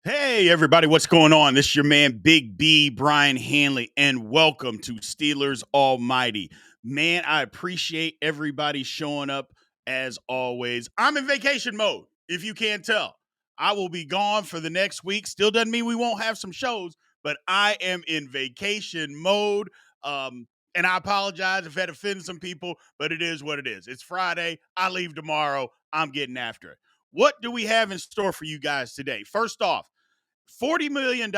Hey, everybody, what's going on? This is your man, Big B, Brian Hanley, and welcome to Steelers Almighty. Man, I appreciate everybody showing up as always. I'm in vacation mode, if you can't tell. I will be gone for the next week. Still doesn't mean we won't have some shows, but I am in vacation mode. And I apologize if that offends some people, but it is what it is. It's Friday. I leave tomorrow. I'm getting after it. What do we have in store for you guys today? First off, $40 million.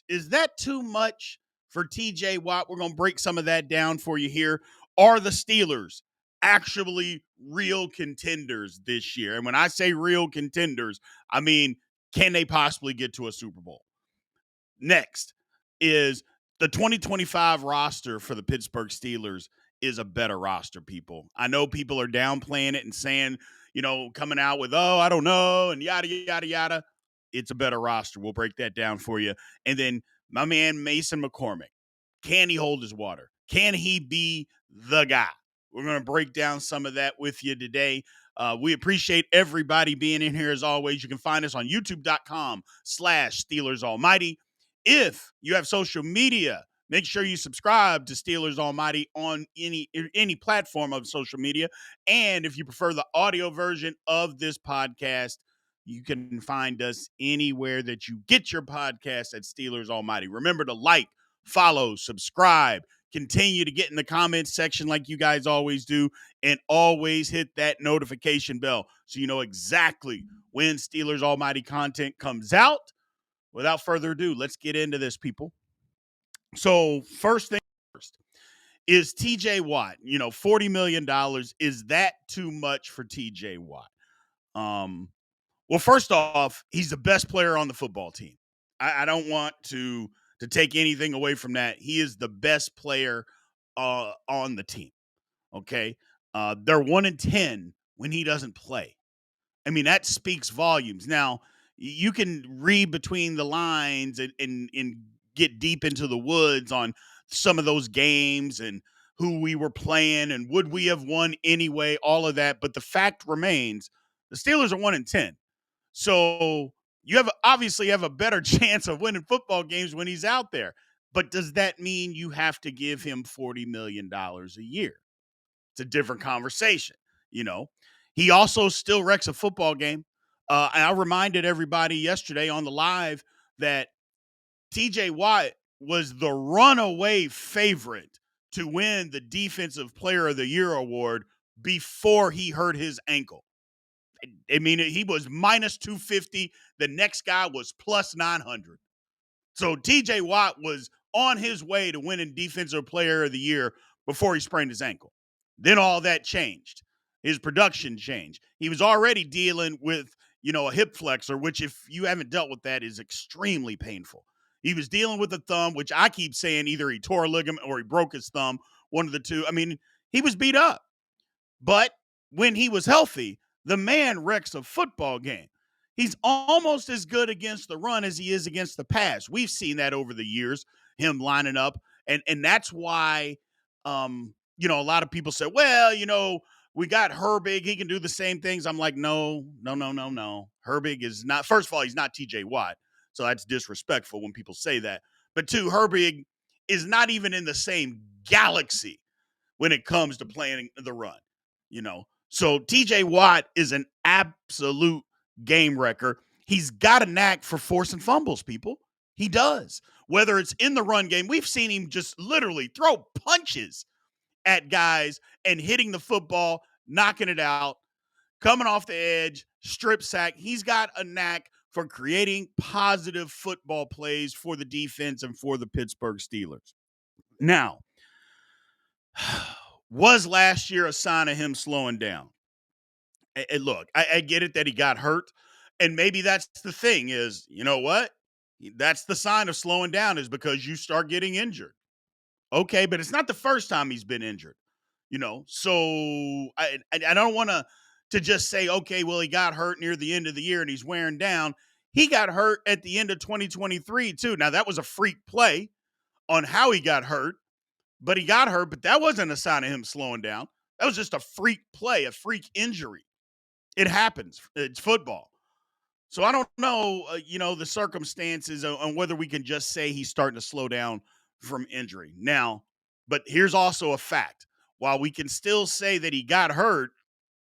Is that too much for TJ Watt? We're going to break some of that down for you here. Are the Steelers actually real contenders this year? And when I say real contenders, I mean, can they possibly get to a Super Bowl? Next is the 2025 roster for the Pittsburgh Steelers is a better roster, people. I know people are downplaying it and saying, coming out with, oh, I don't know, and yada, yada, yada. It's a better roster. We'll break that down for you. And then my man, Mason McCormick. Can he hold his water? Can he be the guy? We're going to break down some of that with you today. We appreciate everybody being in here as always. You can find us on youtube.com/Steelers Almighty. If you have social media, make sure you subscribe to Steelers Almighty on any platform of social media. And if you prefer the audio version of this podcast, you can find us anywhere that you get your podcast at Steelers Almighty. Remember to like, follow, subscribe, continue to get in the comments section like you guys always do, and always hit that notification bell so you know exactly when Steelers Almighty content comes out. Without further ado, let's get into this, people. So, first thing first is TJ Watt. $40 million. Is that too much for TJ Watt? Well, first off, he's the best player on the football team. I don't want to take anything away from that. He is the best player on the team. Okay. They're 1-10 when he doesn't play. I mean, that speaks volumes. Now, you can read between the lines and get deep into the woods on some of those games and who we were playing and would we have won anyway, all of that. But the fact remains the Steelers are 1-10. So you obviously have a better chance of winning football games when he's out there. But does that mean you have to give him $40 million a year? It's a different conversation. You know, he also still wrecks a football game. And I reminded everybody yesterday on the live that TJ Watt was the runaway favorite to win the Defensive Player of the Year award before he hurt his ankle. I mean, he was minus 250. The next guy was plus 900. So TJ Watt was on his way to winning Defensive Player of the Year before he sprained his ankle. Then all that changed. His production changed. He was already dealing with, a hip flexor, which if you haven't dealt with that is extremely painful. He was dealing with a thumb, which I keep saying either he tore a ligament or he broke his thumb, one of the two. I mean, he was beat up. But when he was healthy, the man wrecks a football game. He's almost as good against the run as he is against the pass. We've seen that over the years, him lining up. And that's why, a lot of people say, well, we got Herbig. He can do the same things. I'm like, no. Herbig is not, first of all, he's not TJ Watt. So that's disrespectful when people say that. But two, Herbig is not even in the same galaxy when it comes to playing the run, So TJ Watt is an absolute game wrecker. He's got a knack for forcing fumbles, people. He does. Whether it's in the run game, we've seen him just literally throw punches at guys and hitting the football, knocking it out, coming off the edge, strip sack. He's got a knack for creating positive football plays for the defense and for the Pittsburgh Steelers. Now, was last year a sign of him slowing down? And look, I get it that he got hurt. And maybe that's the thing is, you know what? That's the sign of slowing down is because you start getting injured. Okay, but it's not the first time he's been injured, So I don't want to just say, okay, well, he got hurt near the end of the year and he's wearing down. He got hurt at the end of 2023 too. Now that was a freak play on how he got hurt, but he got hurt, but that wasn't a sign of him slowing down. That was just a freak play, a freak injury. It happens. It's football. So I don't know, the circumstances on whether we can just say he's starting to slow down from injury. Now, but here's also a fact. While we can still say that he got hurt,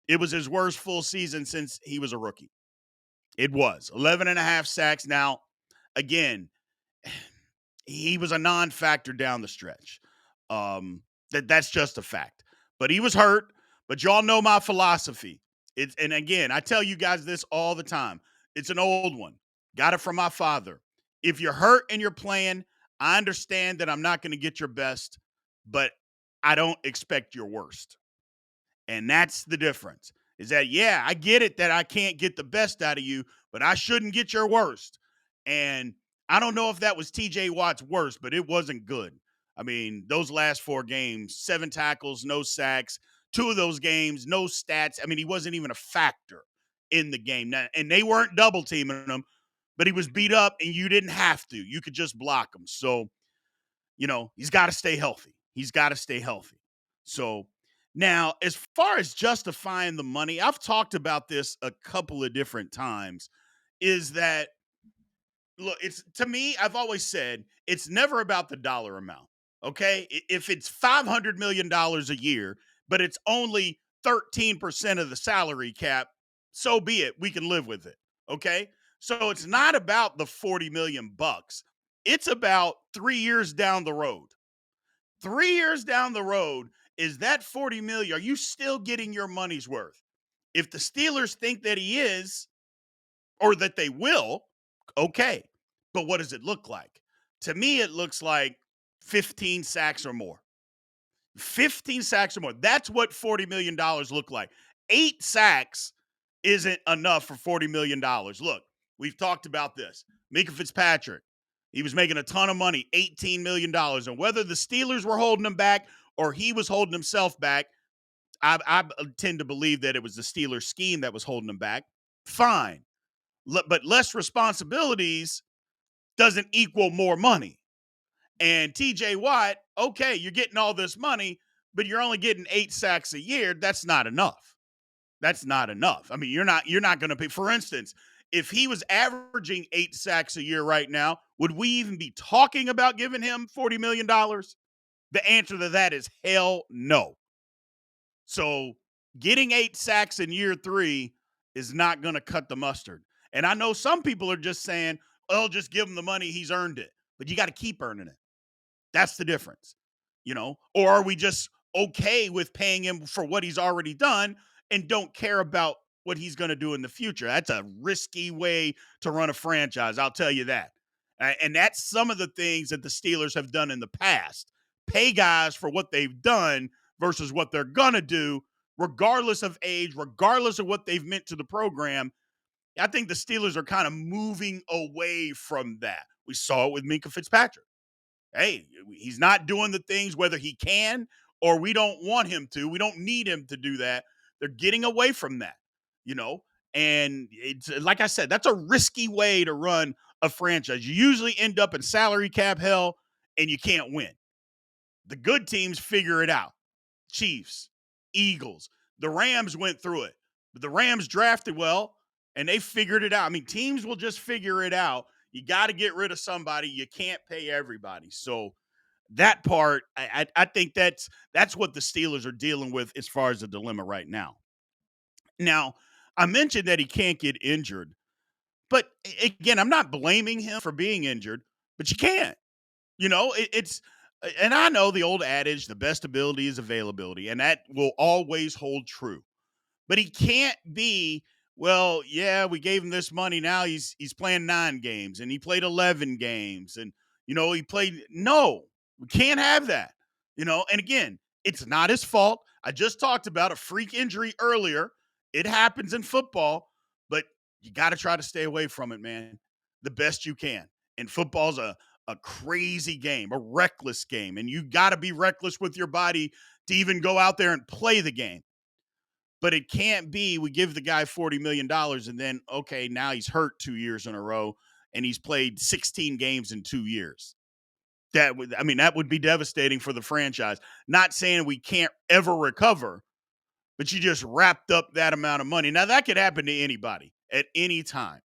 it was his worst full season since he was a rookie. It was 11 and a half sacks. Now, again, he was a non-factor down the stretch. That's just a fact. But he was hurt. But y'all know my philosophy. And again, I tell you guys this all the time. It's an old one. Got it from my father. If you're hurt and you're playing, I understand that I'm not going to get your best, but I don't expect your worst. And that's the difference. Is that, yeah, I get it that I can't get the best out of you, but I shouldn't get your worst. And I don't know if that was TJ Watt's worst, but it wasn't good. I mean, those last 4 games, 7 tackles, no sacks, 2 of those games, no stats. I mean, he wasn't even a factor in the game. Now, and they weren't double teaming him, but he was beat up and you didn't have to. You could just block him. So, he's got to stay healthy. He's got to stay healthy. So now, as far as justifying the money, I've talked about this a couple of different times. Is that, look, it's, to me, I've always said it's never about the dollar amount. Okay. If it's $500 million a year, but it's only 13% of the salary cap, so be it. We can live with it. Okay. So it's not about the 40 million bucks. It's about 3 years down the road. 3 years down the road, is that 40 million? Are you still getting your money's worth? If the Steelers think that he is, or that they will, okay. But what does it look like? To me, it looks like 15 sacks or more. 15 sacks or more. That's what $40 million look like. 8 sacks isn't enough for $40 million. Look, we've talked about this. Mika Fitzpatrick, he was making a ton of money, $18 million. And whether the Steelers were holding him back or he was holding himself back, I tend to believe that it was the Steelers scheme that was holding him back. Fine. But less responsibilities doesn't equal more money. And TJ Watt, okay, you're getting all this money, but you're only getting 8 sacks a year. That's not enough. That's not enough. I mean, you're not going to pay. For instance, if he was averaging 8 sacks a year right now, would we even be talking about giving him $40 million? The answer to that is hell no. So getting 8 sacks in year 3 is not going to cut the mustard. And I know some people are just saying, oh, just give him the money. He's earned it. But you got to keep earning it. That's the difference. Or are we just okay with paying him for what he's already done and don't care about what he's going to do in the future? That's a risky way to run a franchise. I'll tell you that. And that's some of the things that the Steelers have done in the past. Pay guys for what they've done versus what they're going to do, regardless of age, regardless of what they've meant to the program. I think the Steelers are kind of moving away from that. We saw it with Mika Fitzpatrick. Hey, he's not doing the things whether he can or we don't want him to. We don't need him to do that. They're getting away from that, you know? And it's like I said, that's a risky way to run a franchise. You usually end up in salary cap hell and you can't win. The good teams figure it out. Chiefs, Eagles, the Rams went through it, but the Rams drafted well and they figured it out. I mean, teams will just figure it out. You got to get rid of somebody. You can't pay everybody. So that part, I think that's what the Steelers are dealing with as far as the dilemma right now. Now, I mentioned that he can't get injured, but again, I'm not blaming him for being injured, but you can't. It's and I know the old adage, the best ability is availability, and that will always hold true. But he can't be, well, yeah, we gave him this money. Now he's playing 9 games and he played 11 games and he played. No, we can't have that. And again, it's not his fault. I just talked about a freak injury earlier. It happens in football, but you got to try to stay away from it, man, the best you can. And football's a crazy game, a reckless game, and you got to be reckless with your body to even go out there and play the game. But it can't be we give the guy $40 million and then, okay, now he's hurt 2 years in a row and he's played 16 games in 2 years. That would be devastating for the franchise. Not saying we can't ever recover, but you just wrapped up that amount of money. Now, that could happen to anybody at any time.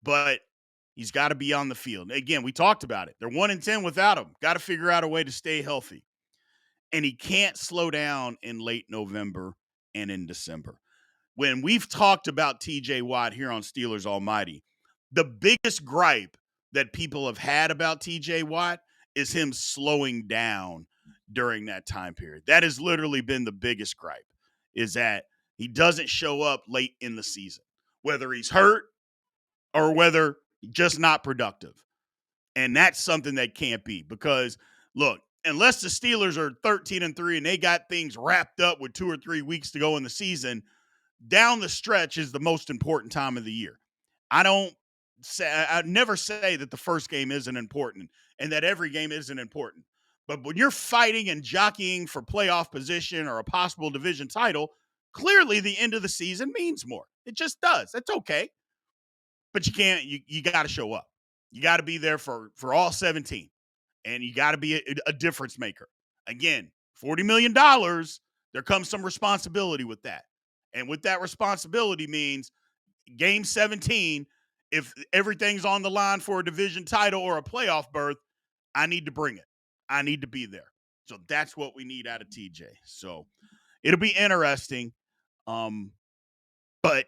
but he's got to be on the field. Again, we talked about it. They're 1-10 without him. Got to figure out a way to stay healthy. And he can't slow down in late November and in December. When we've talked about TJ Watt here on Steelers Almighty, the biggest gripe that people have had about TJ Watt is him slowing down during that time period. That has literally been the biggest gripe, is that he doesn't show up late in the season, whether he's hurt or whether just not productive. And that's something that can't be, because look, unless the Steelers are 13-3 and they got things wrapped up with 2 or 3 weeks to go in the season, down the stretch is the most important time of the year. I never say that the first game isn't important and that every game isn't important. But when you're fighting and jockeying for playoff position or a possible division title, clearly the end of the season means more. It just does. That's okay. But you got to show up. You got to be there for all 17. And you got to be a difference maker. Again, $40 million, there comes some responsibility with that. And with that responsibility means game 17, if everything's on the line for a division title or a playoff berth, I need to bring it. I need to be there. So that's what we need out of TJ. So it'll be interesting. But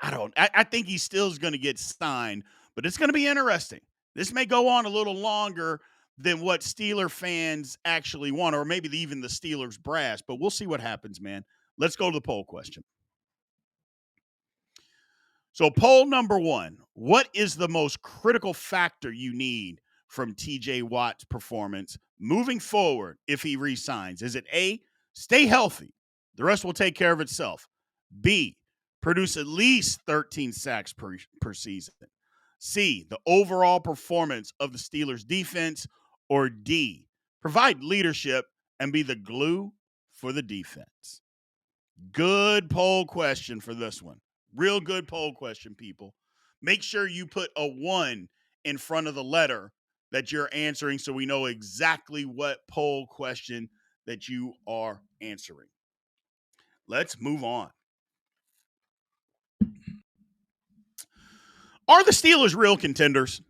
I think he still is going to get signed, but it's going to be interesting. This may go on a little longer than what Steeler fans actually want, or maybe even the Steelers brass, but we'll see what happens, man. Let's go to the poll question. So poll number 1, what is the most critical factor you need from TJ Watt's performance moving forward if he re-signs? Is it A, stay healthy? The rest will take care of itself. B, produce at least 13 sacks per season. C, the overall performance of the Steelers defense. Or D, provide leadership and be the glue for the defense. Good poll question for this one. Real good poll question, people. Make sure you put a 1 in front of the letter that you're answering so we know exactly what poll question that you are answering. Let's move on. Are the Steelers real contenders?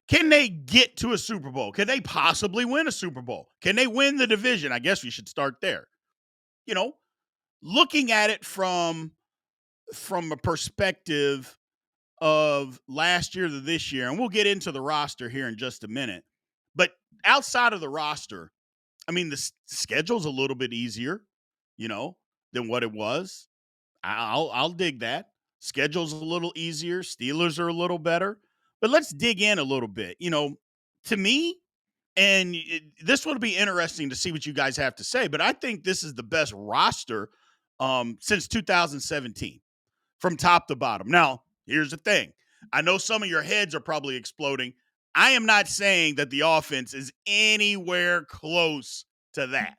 Can they get to a Super Bowl? Can they possibly win a Super Bowl? Can they win the division? I guess we should start there. Looking at it from a perspective of last year to this year, and we'll get into the roster here in just a minute. But outside of the roster, I mean, the schedule's a little bit easier, than what it was. I'll dig that. Schedule's a little easier. Steelers are a little better. But let's dig in a little bit. To me, and this would be interesting to see what you guys have to say, but I think this is the best roster since 2017 from top to bottom. Now, here's the thing. I know some of your heads are probably exploding. I am not saying that the offense is anywhere close to that.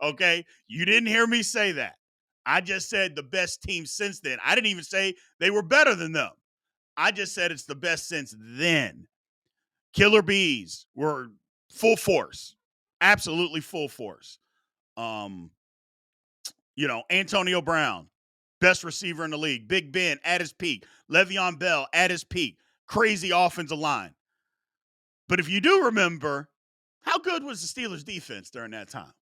Okay? You didn't hear me say that. I just said the best team since then. I didn't even say they were better than them. I just said it's the best since then. Killer Bees were full force. Absolutely full force. Antonio Brown, best receiver in the league. Big Ben at his peak. Le'Veon Bell at his peak. Crazy offensive line. But if you do remember, how good was the Steelers defense during that time?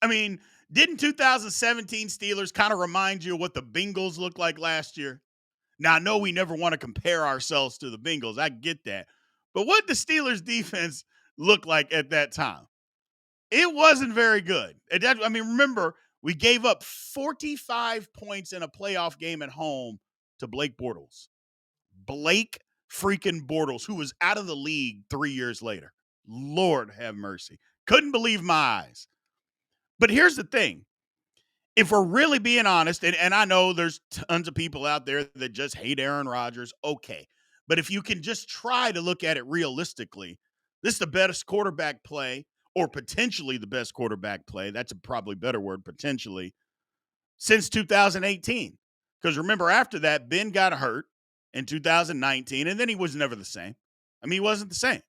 I mean, didn't 2017 Steelers kind of remind you of what the Bengals looked like last year? Now, I know we never want to compare ourselves to the Bengals. I get that. But what the Steelers defense look like at that time? It wasn't very good. Remember, we gave up 45 points in a playoff game at home to Blake Bortles. Blake freaking Bortles, who was out of the league 3 years later. Lord have mercy. Couldn't believe my eyes. But here's the thing. If we're really being honest, and I know there's tons of people out there that just hate Aaron Rodgers, okay. But if you can just try to look at it realistically, this is the best quarterback play, or potentially the best quarterback play, that's a probably better word, potentially, since 2018. Because remember, after that, Ben got hurt in 2019, and then he was never the same. He wasn't the same,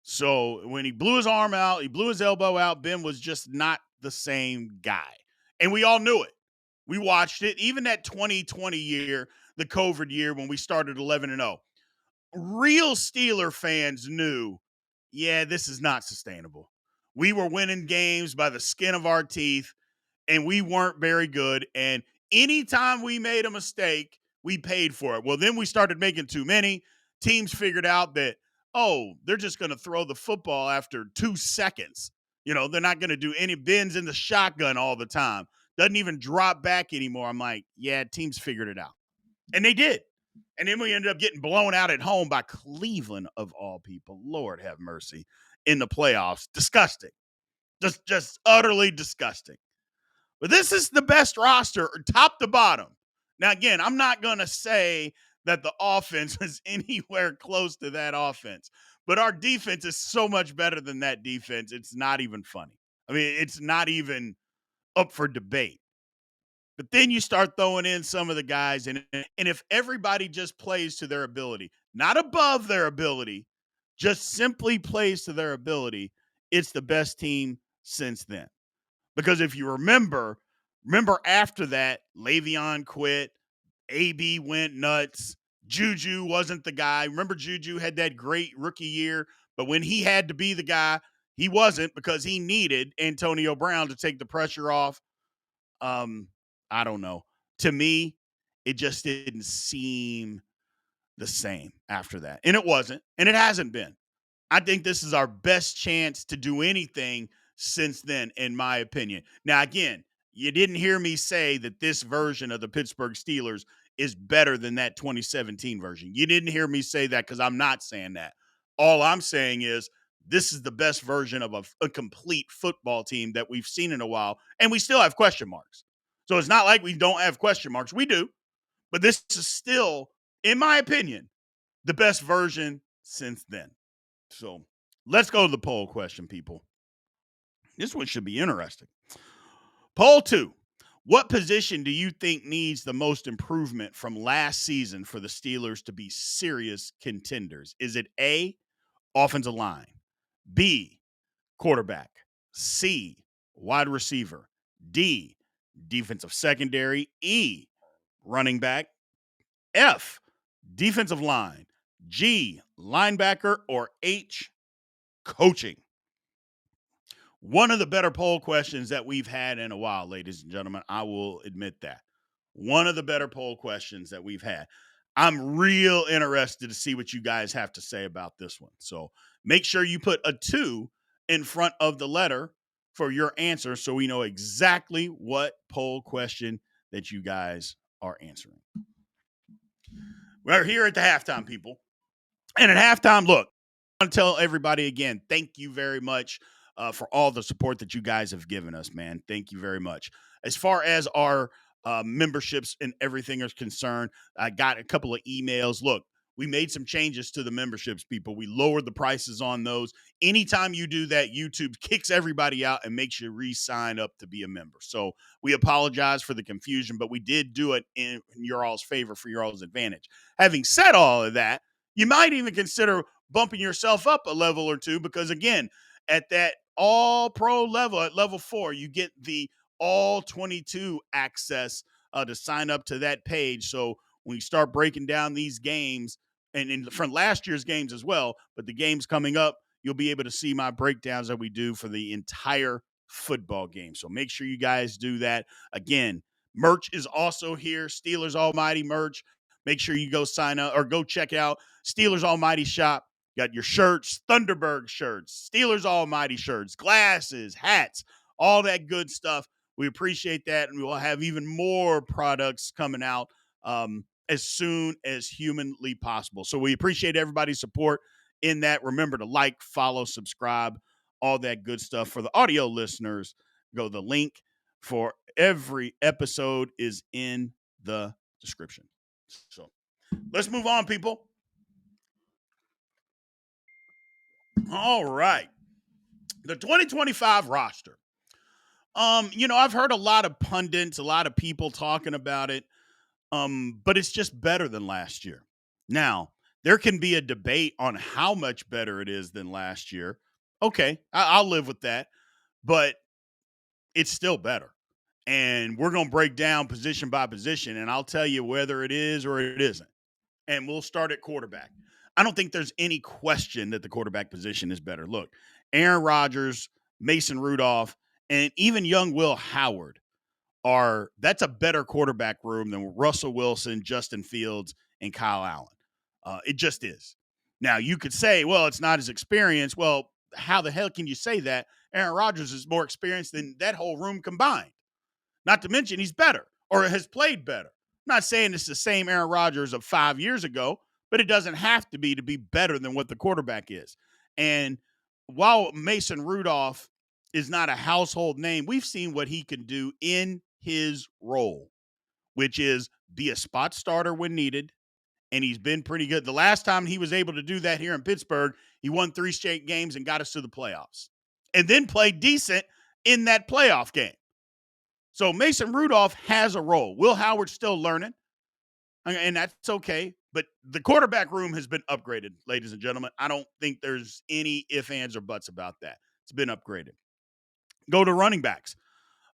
So when he blew his arm out, he blew his elbow out, Ben was just not the same guy. And we all knew it. We watched it. Even that 2020 year, the COVID year when we started 11-0, real Steeler fans knew, yeah, this is not sustainable. We were winning games by the skin of our teeth, and we weren't very good. And anytime we made a mistake, we paid for it. Well, then we started making too many. Teams figured out that, oh, they're just going to throw the football after 2 seconds. They're not going to do any bends in the shotgun all the time. Doesn't even drop back anymore. I'm like, yeah, teams figured it out. And they did. And then we ended up getting blown out at home by Cleveland, of all people. Lord have mercy. In the playoffs. Disgusting. Just utterly disgusting. But this is the best roster, top to bottom. Now, again, I'm not going to say that the offense is anywhere close to that offense, but our defense is so much better than that defense. It's not even funny. I mean, it's not even up for debate. But then you start throwing in some of the guys, and if everybody just plays to their ability, not above their ability, just simply plays to their ability, it's the best team since then. Because if you remember after that, Le'Veon quit, AB went nuts, Juju wasn't the guy. Remember Juju had that great rookie year, but when he had to be the guy, he wasn't, because he needed Antonio Brown to take the pressure off. I don't know. To me, it just didn't seem the same after that. And it wasn't, and it hasn't been. I think this is our best chance to do anything since then, in my opinion. Now, again, you didn't hear me say that this version of the Pittsburgh Steelers is better than that 2017 version. You didn't hear me say that, because I'm not saying that. All I'm saying is this is the best version of a complete football team that we've seen in a while, and we still have question marks. So it's not like we don't have question marks. We do, but this is still, in my opinion, the best version since then. So let's go to the poll question, people. This one should be interesting. Poll 2. What position do you think needs the most improvement from last season for the Steelers to be serious contenders? Is it A, offensive line, B, quarterback, C, wide receiver, D, defensive secondary, E, running back, F, defensive line, G, linebacker, or H, coaching? One of the better poll questions that we've had in a while, ladies and gentlemen. I will admit that. One of the better poll questions that we've had. I'm real interested to see what you guys have to say about this one. So make sure you put a 2 in front of the letter for your answer, so we know exactly what poll question that you guys are answering. We're here at the halftime, people. And at halftime, look, I want to tell everybody again, thank you very much for all the support that you guys have given us, man. Thank you very much. As far as our memberships and everything is concerned, I got a couple of emails. Look, we made some changes to the memberships, people. We lowered the prices on those. Anytime you do that, YouTube kicks everybody out and makes you re-sign up to be a member. So we apologize for the confusion, but we did do it in your all's favor, for your all's advantage. Having said all of that, you might even consider bumping yourself up a level or two, because, again, at that all pro level, at level 4, you get the all 22 access to sign up to that page. So when you start breaking down these games, and from last year's games as well, but the games coming up, you'll be able to see my breakdowns that we do for the entire football game. So make sure you guys do that. Again, merch is also here. Steelers Almighty merch. Make sure you go sign up or go check out Steelers Almighty shop. Got your shirts, Thunderbird shirts, Steelers Almighty shirts, glasses, hats, all that good stuff. We appreciate that, and we will have even more products coming out as soon as humanly possible. So we appreciate everybody's support in that. Remember to like, follow, subscribe, all that good stuff. For the audio listeners, go the link for every episode is in the description. So let's move on, people. All right. The 2025 roster. I've heard a lot of pundits, a lot of people talking about it, but it's just better than last year. Now, there can be a debate on how much better it is than last year. Okay, I'll live with that, but it's still better. And we're going to break down position by position, and I'll tell you whether it is or it isn't. And we'll start at quarterback. I don't think there's any question that the quarterback position is better. Look, Aaron Rodgers, Mason Rudolph, and even young Will Howard that's a better quarterback room than Russell Wilson, Justin Fields, and Kyle Allen. It just is. Now, you could say, well, it's not his experience. Well, how the hell can you say that? Aaron Rodgers is more experienced than that whole room combined. Not to mention he's better or has played better. I'm not saying it's the same Aaron Rodgers of 5 years ago, but it doesn't have to be better than what the quarterback is. And while Mason Rudolph is not a household name, we've seen what he can do in his role, which is be a spot starter when needed. And he's been pretty good. The last time he was able to do that here in Pittsburgh, he won 3 straight games and got us to the playoffs and then played decent in that playoff game. So Mason Rudolph has a role. Will Howard's still learning, and that's okay. But the quarterback room has been upgraded, ladies and gentlemen. I don't think there's any ifs, ands, or buts about that. It's been upgraded. Go to running backs.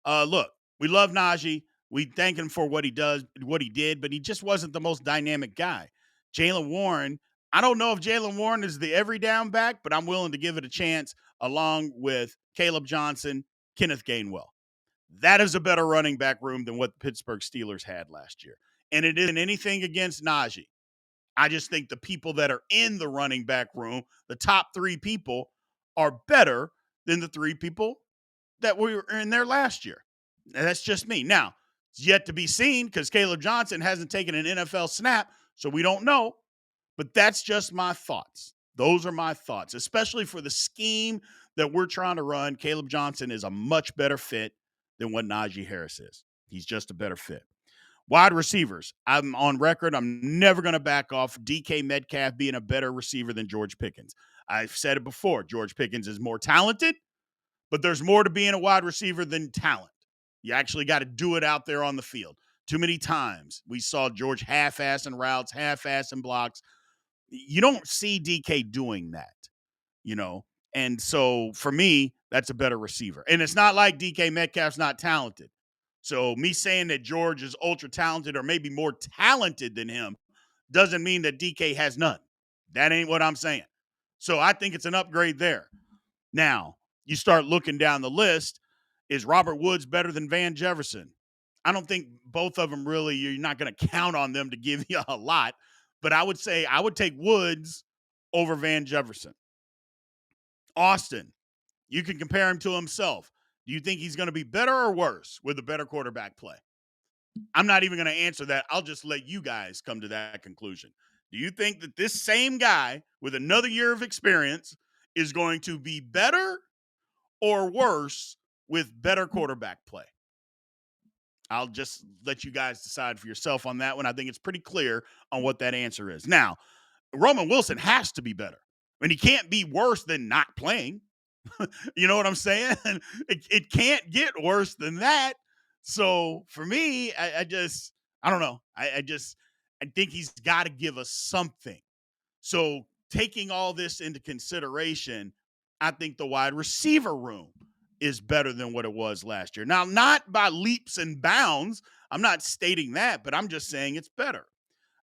Look, we love Najee. We thank him for what he did, but he just wasn't the most dynamic guy. Jaylen Warren, I don't know if Jaylen Warren is the every down back, but I'm willing to give it a chance along with Caleb Johnson, Kenneth Gainwell. That is a better running back room than what the Pittsburgh Steelers had last year. And it isn't anything against Najee. I just think the people that are in the running back room, the top 3 people, are better than the 3 people that were in there last year. And that's just me. Now, it's yet to be seen because Caleb Johnson hasn't taken an NFL snap, so we don't know. But that's just my thoughts. Those are my thoughts, especially for the scheme that we're trying to run. Caleb Johnson is a much better fit than what Najee Harris is. He's just a better fit. Wide receivers. I'm on record. I'm never going to back off DK Metcalf being a better receiver than George Pickens. I've said it before. George Pickens is more talented, but there's more to being a wide receiver than talent. You actually got to do it out there on the field. Too many times we saw George half-assing routes, half-assing blocks. You don't see DK doing that, you know? And so for me, that's a better receiver. And it's not like DK Metcalf's not talented. So me saying that George is ultra talented or maybe more talented than him doesn't mean that DK has none. That ain't what I'm saying. So I think it's an upgrade there. Now, you start looking down the list. Is Robert Woods better than Van Jefferson? I don't think both of them really, you're not going to count on them to give you a lot. But I would say I would take Woods over Van Jefferson. Austin, you can compare him to himself. Do you think he's going to be better or worse with a better quarterback play? I'm not even going to answer that. I'll just let you guys come to that conclusion. Do you think that this same guy with another year of experience is going to be better or worse with better quarterback play? I'll just let you guys decide for yourself on that one. I think it's pretty clear on what that answer is. Now, Roman Wilson has to be better. I mean, he can't be worse than not playing. You know what I'm saying? It can't get worse than that. So for me, I don't know. I think he's got to give us something. So taking all this into consideration, I think the wide receiver room is better than what it was last year. Now, not by leaps and bounds. I'm not stating that, but I'm just saying it's better.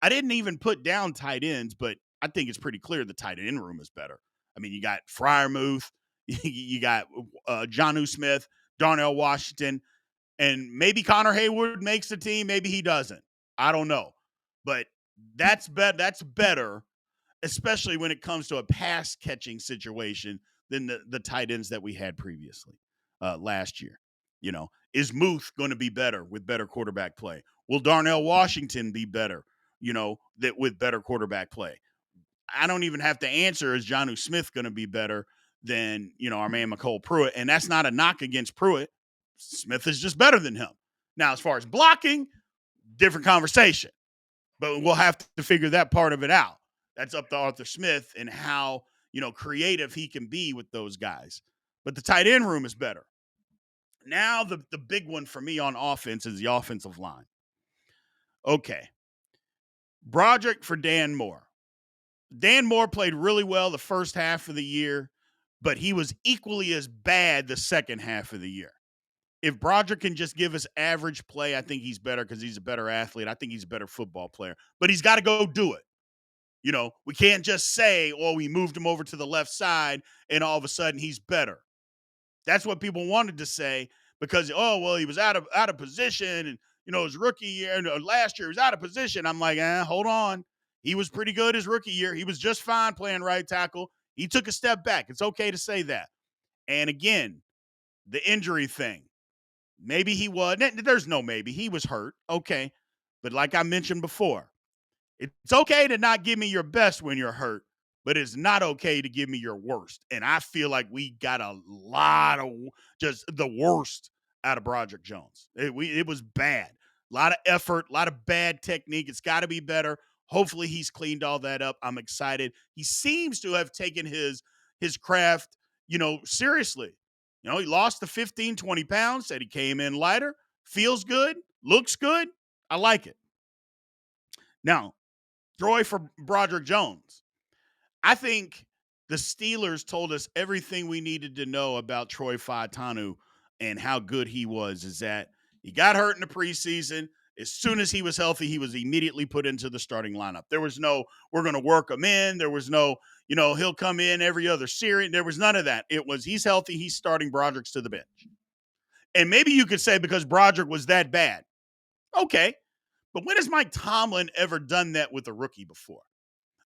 I didn't even put down tight ends, but I think it's pretty clear the tight end room is better. I mean, you got Freiermuth, you got Jonnu Smith, Darnell Washington, and maybe Connor Hayward makes the team. Maybe he doesn't. I don't know. But that's better, especially when it comes to a pass-catching situation than the tight ends that we had previously last year. You know, is Muth going to be better with better quarterback play? Will Darnell Washington be better, you know, that with better quarterback play? I don't even have to answer, is Jonnu Smith going to be better than, you know, our man McCole Pruitt? And that's not a knock against Pruitt. Smith is just better than him. Now, as far as blocking, different conversation. But we'll have to figure that part of it out. That's up to Arthur Smith and how, you know, creative he can be with those guys. But the tight end room is better. Now, the big one for me on offense is the offensive line. Okay. Broderick for Dan Moore. Dan Moore played really well the first half of the year, but he was equally as bad the second half of the year. if Broderick can just give us average play, I think he's better because he's a better athlete. I think he's a better football player. But he's got to go do it. We can't just say, "Oh, we moved him over to the left side, and all of a sudden he's better." That's what people wanted to say because, oh, well, he was out of position, and his rookie year and last year he was out of position. I'm like, hold on, he was pretty good his rookie year. He was just fine playing right tackle. He took a step back. It's okay to say that. And again, the injury thing. Maybe he was. There's no maybe. He was hurt. Okay. But like I mentioned before, it's okay to not give me your best when you're hurt, but it's not okay to give me your worst. And I feel like we got a lot of just the worst out of Broderick Jones. It was bad. A lot of effort, a lot of bad technique. It's got to be better. Hopefully he's cleaned all that up. I'm excited. He seems to have taken his craft, seriously. He lost the 15, 20 pounds, said he came in lighter, feels good, looks good. I like it. Now, Troy for Broderick Jones. I think the Steelers told us everything we needed to know about Troy Fautanu and how good he was. Is that he got hurt in the preseason. As soon as he was healthy, he was immediately put into the starting lineup. There was no, we're going to work him in. There was no, he'll come in every other series. There was none of that. It was, he's healthy, he's starting, Broderick's to the bench. And maybe you could say because Broderick was that bad. Okay. But when has Mike Tomlin ever done that with a rookie before?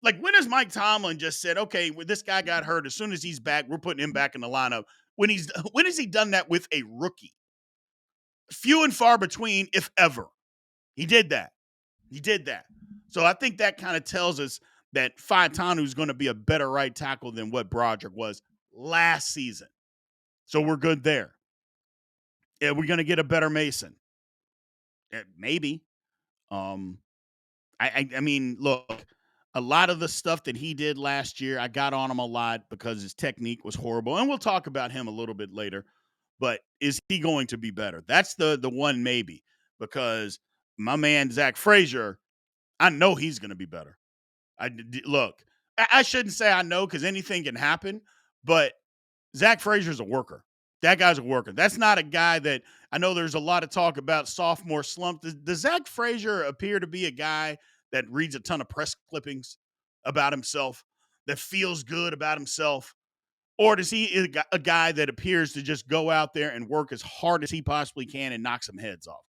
Like, when has Mike Tomlin just said, okay, well, this guy got hurt. As soon as he's back, we're putting him back in the lineup. When has he done that with a rookie? Few and far between, if ever. He did that. So I think that kind of tells us that Fautanu is going to be a better right tackle than what Broderick was last season. So we're good there. Yeah, we're going to get a better Mason. Maybe. I mean, look, a lot of the stuff that he did last year, I got on him a lot because his technique was horrible. And we'll talk about him a little bit later. But is he going to be better? That's the one maybe, because my man Zach Frazier, I know he's going to be better. Look, I shouldn't say I know because anything can happen, but Zach Frazier's a worker. That guy's a worker. That's not a guy that, I know there's a lot of talk about sophomore slump. Does Zach Frazier appear to be a guy that reads a ton of press clippings about himself, that feels good about himself? Or does he a guy that appears to just go out there and work as hard as he possibly can and knock some heads off?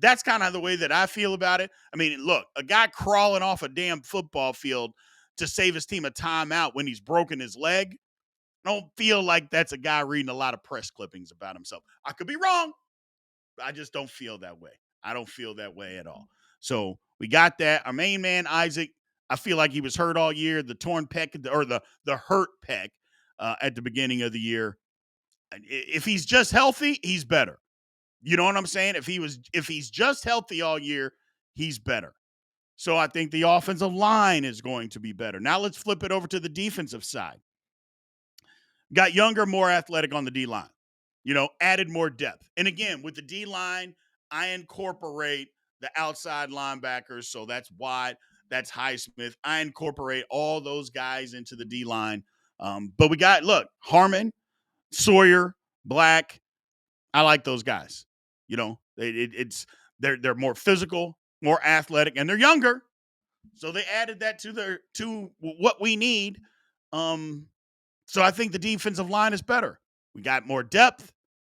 That's kind of the way that I feel about it. I mean, look, a guy crawling off a damn football field to save his team a timeout when he's broken his leg, I don't feel like that's a guy reading a lot of press clippings about himself. I could be wrong. But I just don't feel that way. I don't feel that way at all. So we got that. Our main man, Isaac, I feel like he was hurt all year. The torn pec or the hurt pec at the beginning of the year. If he's just healthy, he's better. You know what I'm saying? If he's just healthy all year, he's better. So I think the offensive line is going to be better. Now let's flip it over to the defensive side. Got younger, more athletic on the D line. Added more depth. And again, with the D line, I incorporate the outside linebackers. So that's Watt, that's Highsmith. I incorporate all those guys into the D line. But we got, Harmon, Sawyer, Black. I like those guys. They're more physical, more athletic, and they're younger. So they added that to what we need. So I think the defensive line is better. We got more depth,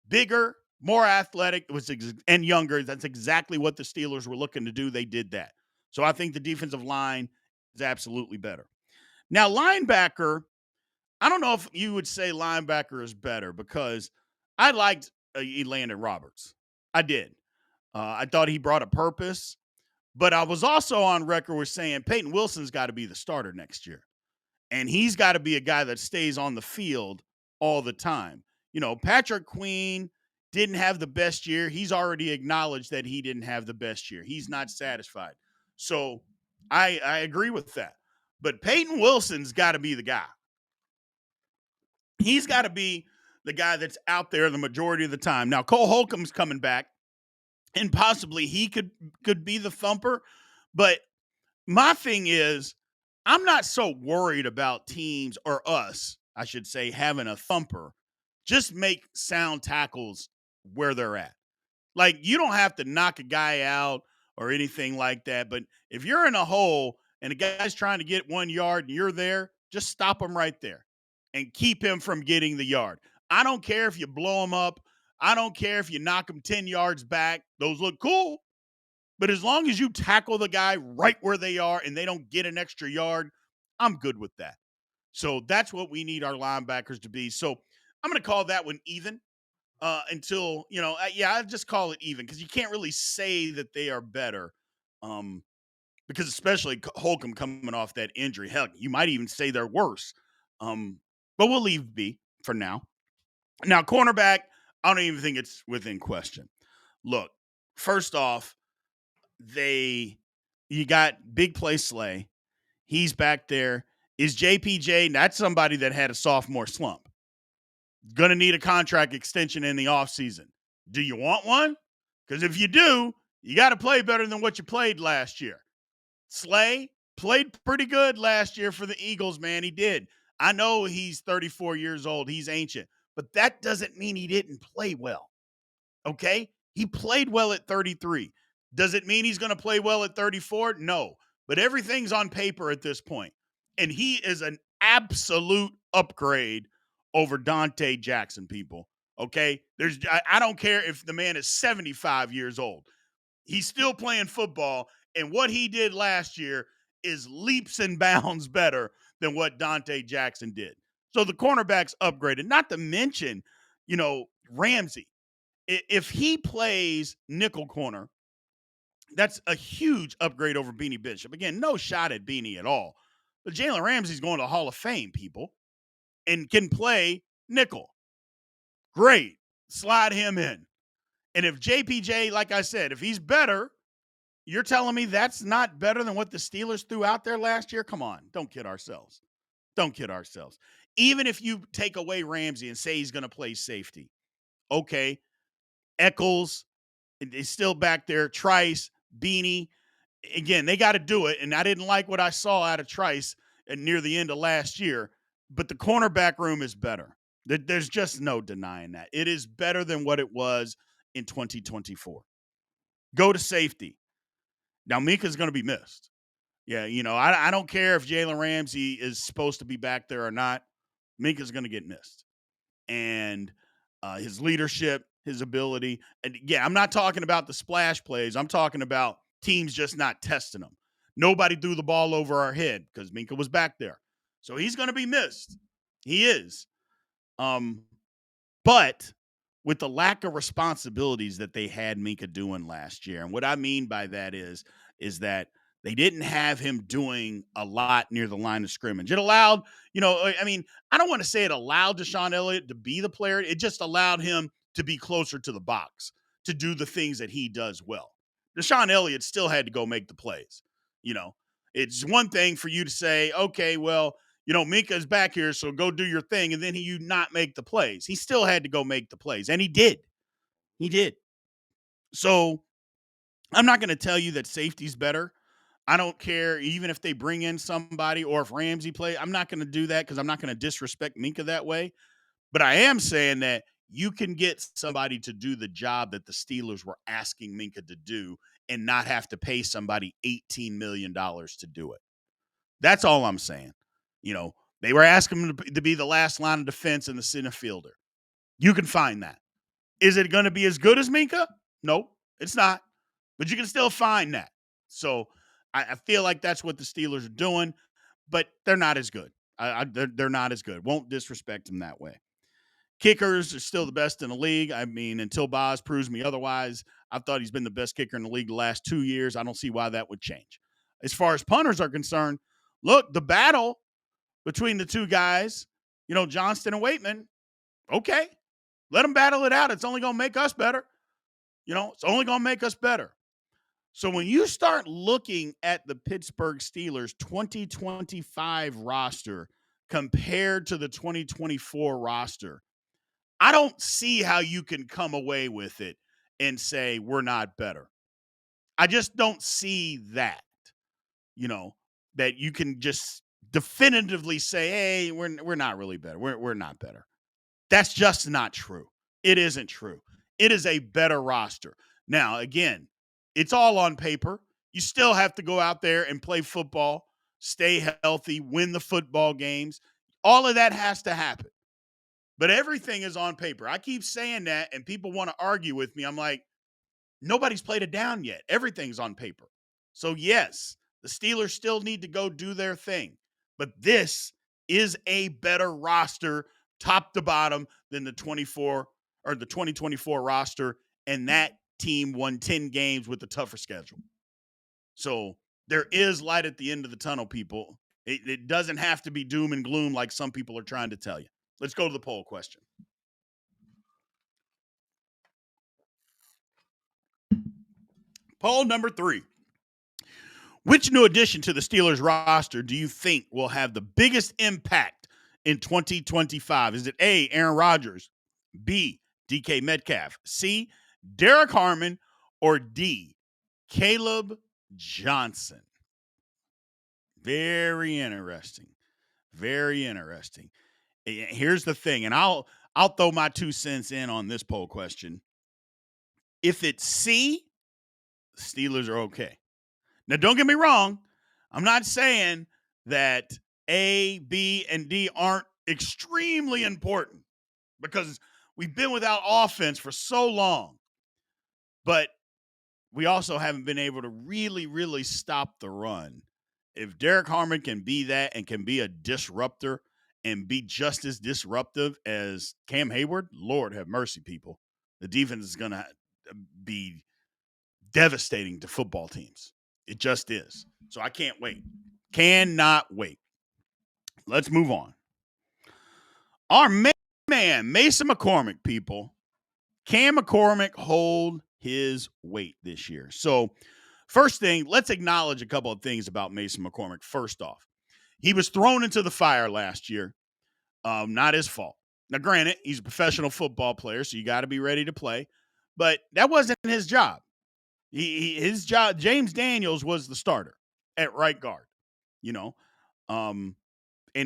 bigger, more athletic, and younger. That's exactly what the Steelers were looking to do. They did that. So I think the defensive line is absolutely better. Now, linebacker, I don't know if you would say linebacker is better because I liked Elandon Roberts. I did. I thought he brought a purpose, but I was also on record with saying Peyton Wilson's got to be the starter next year. And he's got to be a guy that stays on the field all the time. Patrick Queen didn't have the best year. He's already acknowledged that he didn't have the best year. He's not satisfied. So I agree with that. But Peyton Wilson's got to be the guy. He's got to be the guy that's out there the majority of the time. Now, Cole Holcomb's coming back, and possibly he could be the thumper. But my thing is, I'm not so worried about teams, or us, I should say, having a thumper. Just make sound tackles where they're at. Like, you don't have to knock a guy out or anything like that. But if you're in a hole and a guy's trying to get 1 yard and you're there, just stop him right there and keep him from getting the yard. I don't care if you blow him up. I don't care if you knock him 10 yards back. Those look cool. But as long as you tackle the guy right where they are and they don't get an extra yard, I'm good with that. So that's what we need our linebackers to be. So I'm going to call that one even until, I just call it even because you can't really say that they are better. Because especially Holcomb coming off that injury, heck, you might even say they're worse. But we'll leave B for now. Now, cornerback, I don't even think it's within question. Look, first off, you got big play Slay. He's back there. Is JPJ, that's somebody that had a sophomore slump. Going to need a contract extension in the offseason. Do you want one? Because if you do, you got to play better than what you played last year. Slay played pretty good last year for the Eagles, man. He did. I know he's 34 years old. He's ancient. But that doesn't mean he didn't play well. Okay? He played well at 33. Does it mean he's going to play well at 34? No. But everything's on paper at this point. And he is an absolute upgrade over Dante Jackson, people. Okay? I don't care if the man is 75 years old. He's still playing football. And what he did last year is leaps and bounds better than what Dante Jackson did. So the cornerback's upgraded. Not to mention, Ramsey. If he plays nickel corner, that's a huge upgrade over Beanie Bishop. Again, no shot at Beanie at all. But Jalen Ramsey's going to Hall of Fame, people, and can play nickel. Great. Slide him in. And if JPJ, like I said, if he's better, you're telling me that's not better than what the Steelers threw out there last year? Come on. Don't kid ourselves. Don't kid ourselves. Even if you take away Ramsey and say he's going to play safety, okay, Eccles is still back there. Trice, Beanie. Again, they got to do it. And I didn't like what I saw out of Trice near the end of last year. But the cornerback room is better. There's just no denying that. It is better than what it was in 2024. Go to safety. Now, Minka's going to be missed. Yeah, I don't care if Jalen Ramsey is supposed to be back there or not. Minka's going to get missed. And his leadership, his ability. And yeah, I'm not talking about the splash plays. I'm talking about teams just not testing them. Nobody threw the ball over our head because Minka was back there. So he's going to be missed. He is. But with the lack of responsibilities that they had Minka doing last year, and what I mean by that is that they didn't have him doing a lot near the line of scrimmage. It allowed, I don't want to say it allowed Deshaun Elliott to be the player. It just allowed him to be closer to the box, to do the things that he does well. Deshaun Elliott still had to go make the plays. It's one thing for you to say, okay, well, Minka's back here, so go do your thing, and then you not make the plays. He still had to go make the plays, and he did. He did. So I'm not going to tell you that safety's better. I don't care even if they bring in somebody or if Ramsey play. I'm not going to do that because I'm not going to disrespect Minka that way. But I am saying that you can get somebody to do the job that the Steelers were asking Minka to do and not have to pay somebody $18 million to do it. That's all I'm saying. They were asking him to be the last line of defense and the center fielder. You can find that. Is it going to be as good as Minka? No, it's not. But you can still find that. So I feel like that's what the Steelers are doing, but they're not as good. They're not as good. Won't disrespect them that way. Kickers are still the best in the league. I mean, until Boz proves me otherwise, I've thought he's been the best kicker in the league the last 2 years. I don't see why that would change. As far as punters are concerned, look, the battle between the two guys, Johnston and Waitman, okay, let them battle it out. It's only going to make us better. It's only going to make us better. So when you start looking at the Pittsburgh Steelers 2025 roster compared to the 2024 roster, I don't see how you can come away with it and say we're not better. I just don't see that, that you can just definitively say, hey, we're not really better. We're not better. That's just not true. It isn't true. It is a better roster. Now, again, it's all on paper. You still have to go out there and play football, stay healthy, win the football games. All of that has to happen. But everything is on paper. I keep saying that, and people want to argue with me. I'm like, nobody's played it down yet. Everything's on paper. So, yes, the Steelers still need to go do their thing. But this is a better roster, top to bottom, than the 2024 roster. And that team won 10 games with a tougher schedule. So there is light at the end of the tunnel, people. It doesn't have to be doom and gloom like some people are trying to tell you. Let's go to the poll question. Poll number 3. Which new addition to the Steelers roster do you think will have the biggest impact in 2025? Is it A, Aaron Rodgers, B, DK Metcalf, C, Derek Harmon, or D, Caleb Johnson? Very interesting. Very interesting. Here's the thing, and I'll throw my 2 cents in on this poll question. If it's C, the Steelers are okay. Now, don't get me wrong. I'm not saying that A, B, and D aren't extremely important because we've been without offense for so long. But we also haven't been able to really, really stop the run. If Derek Harmon can be that and can be a disruptor and be just as disruptive as Cam Hayward, Lord have mercy, people. The defense is going to be devastating to football teams. It just is. So I can't wait. Cannot wait. Let's move on. Our man, Mason McCormick, people. Can McCormick hold his weight this year? So, first thing, let's acknowledge a couple of things about Mason McCormick. First off, he was thrown into the fire last year. Not his fault. Now, granted, he's a professional football player, so you got to be ready to play. But that wasn't his job. His job, James Daniels was the starter at right guard, and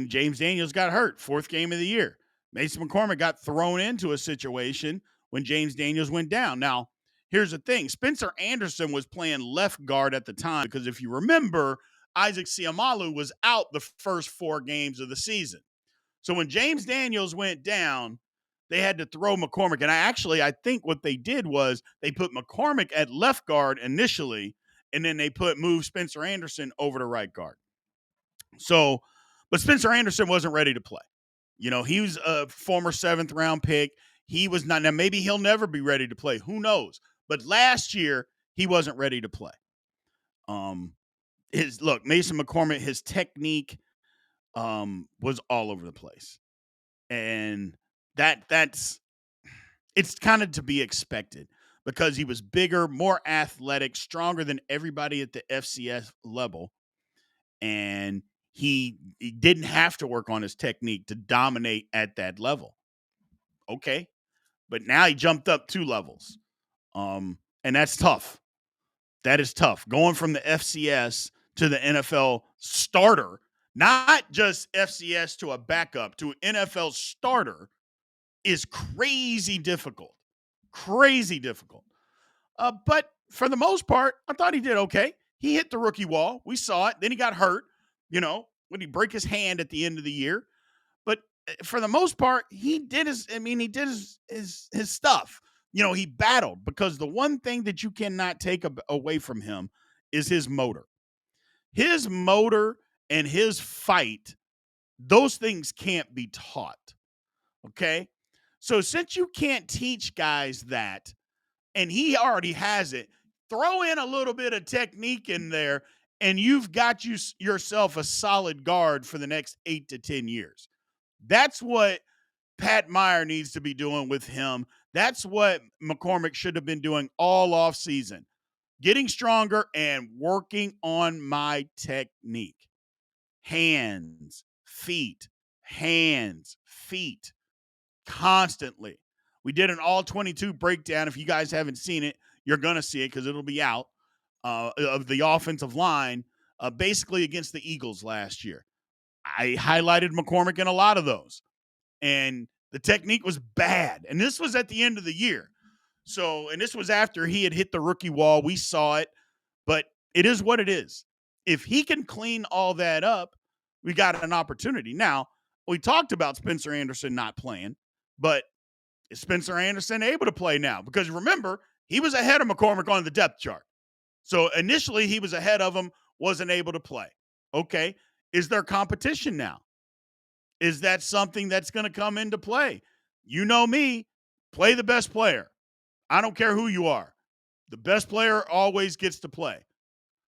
James Daniels got hurt, 4th game of the year. Mason McCormick got thrown into a situation when James Daniels went down. Now, here's the thing. Spencer Anderson was playing left guard at the time because if you remember, Isaac Seumalo was out the first 4 games of the season. So when James Daniels went down, they had to throw McCormick. And I think what they did was they put McCormick at left guard initially, and then they moved Spencer Anderson over to right guard. So, but Spencer Anderson wasn't ready to play. He was a former 7th round pick. He was not. Now, maybe he'll never be ready to play. Who knows? But last year, he wasn't ready to play. Mason McCormick, his technique was all over the place. And it's kind of to be expected because he was bigger, more athletic, stronger than everybody at the FCS level. And he didn't have to work on his technique to dominate at that level. Okay. But now he jumped up 2 levels. And that's tough. That is tough. Going from the FCS to the NFL starter, not just FCS to a backup, to an NFL starter is crazy difficult. Crazy difficult. But for the most part, I thought he did okay. He hit the rookie wall. We saw it. Then he got hurt, when he break his hand at the end of the year. But for the most part, he did his stuff. He battled because the one thing that you cannot take away from him is his motor. His motor and his fight, those things can't be taught. Okay? So since you can't teach guys that, and he already has it, throw in a little bit of technique in there, and you've got yourself a solid guard for the next 8 to 10 years. That's what Pat Meyer needs to be doing with him. That's what McCormick should have been doing all off season. Getting stronger and working on my technique. Hands, feet, constantly. We did an all 22 breakdown. If you guys haven't seen it, you're going to see it because it'll be out of the offensive line, basically against the Eagles last year. I highlighted McCormick in a lot of those. And the technique was bad. And this was at the end of the year. So, and this was after he had hit the rookie wall. We saw it, but it is what it is. If he can clean all that up, we got an opportunity. Now, we talked about Spencer Anderson not playing, but is Spencer Anderson able to play now? Because remember, he was ahead of McCormick on the depth chart. So initially he was ahead of him, wasn't able to play. Okay. Is there competition now? Is that something that's going to come into play? You know me, play the best player. I don't care who you are. The best player always gets to play.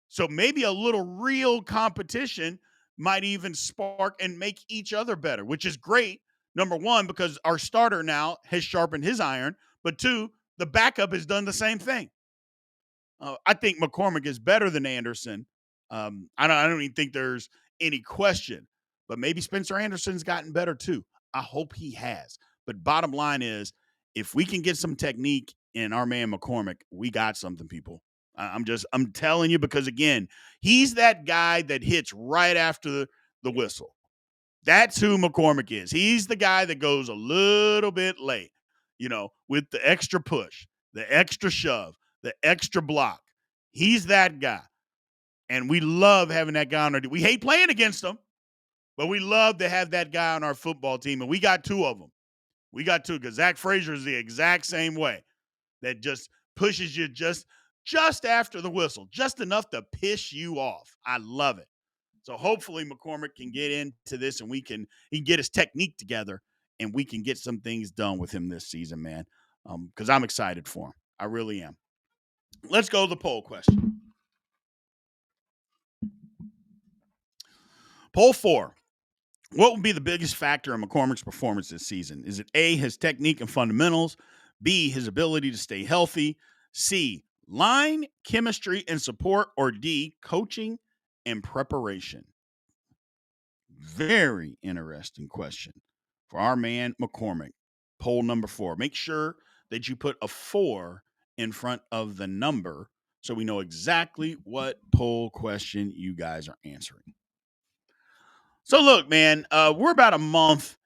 So maybe a little real competition might even spark and make each other better, which is great. Number one, because our starter now has sharpened his iron. But two, the backup has done the same thing. I think McCormick is better than Anderson. I don't even think there's any question. But maybe Spencer Anderson's gotten better too. I hope he has. But bottom line is, if we can get some technique in our man McCormick, we got something, people. I'm telling you, because again, he's that guy that hits right after the whistle. That's who McCormick is. He's the guy that goes a little bit late, with the extra push, the extra shove, the extra block. He's that guy. And we love having that guy on our team. We hate playing against him, but we love to have that guy on our football team. And we got two of them. We got two because Zach Frazier is the exact same way. That just pushes you just after the whistle, just enough to piss you off. I love it. So hopefully McCormick can get into this and he can get his technique together and we can get some things done with him this season, man. Because I'm excited for him. I really am. Let's go to the poll question. Poll 4. What would be the biggest factor in McCormick's performance this season? Is it A, his technique and fundamentals, B, his ability to stay healthy, C, line, chemistry, and support, or D, coaching and preparation? Very interesting question for our man McCormick. Poll number 4. Make sure that you put a 4 in front of the number so we know exactly what poll question you guys are answering. So look, man, we're about a month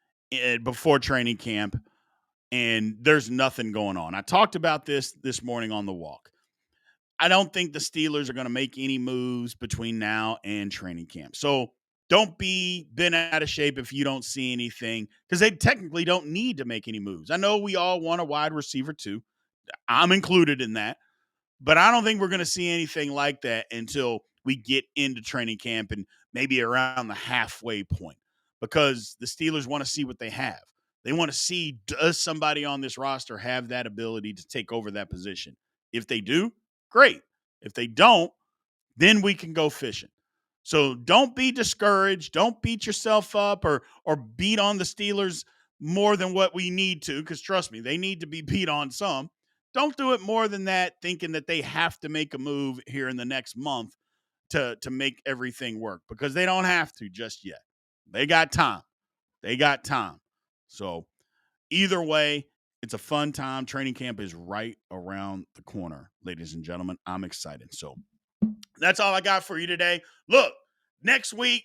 before training camp, and there's nothing going on. I talked about this morning on the walk. I don't think the Steelers are going to make any moves between now and training camp. So don't be bent out of shape if you don't see anything, because they technically don't need to make any moves. I know we all want a wide receiver too. I'm included in that. But I don't think we're going to see anything like that until we get into training camp and maybe around the halfway point, because the Steelers want to see what they have. They want to see, does somebody on this roster have that ability to take over that position? If they do, great. If they don't, then we can go fishing. So don't be discouraged. Don't beat yourself up or beat on the Steelers more than what we need to, because trust me, they need to be beat on some. Don't do it more than that, thinking that they have to make a move here in the next month to make everything work, because they don't have to just yet. They got time. They got time. So either way, it's a fun time. Training camp is right around the corner, ladies and gentlemen. I'm excited. So that's all I got for you today. Look, next week,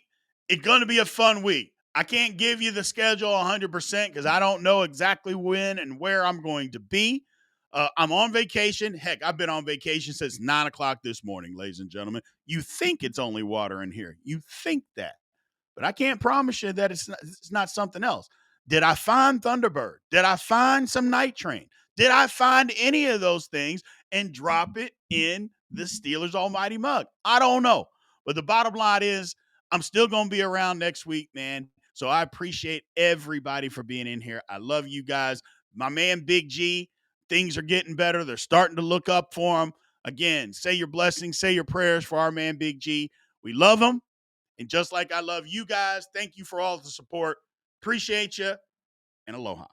it's going to be a fun week. I can't give you the schedule 100% because I don't know exactly when and where I'm going to be. I'm on vacation. Heck, I've been on vacation since 9 o'clock this morning, ladies and gentlemen. You think it's only water in here. You think that. But I can't promise you that it's not something else. Did I find Thunderbird? Did I find some Night Train? Did I find any of those things and drop it in the Steelers almighty mug? I don't know. But the bottom line is I'm still going to be around next week, man. So I appreciate everybody for being in here. I love you guys. My man, Big G, things are getting better. They're starting to look up for him. Again, say your blessings, say your prayers for our man, Big G. We love him. And just like I love you guys, thank you for all the support. Appreciate you, and aloha.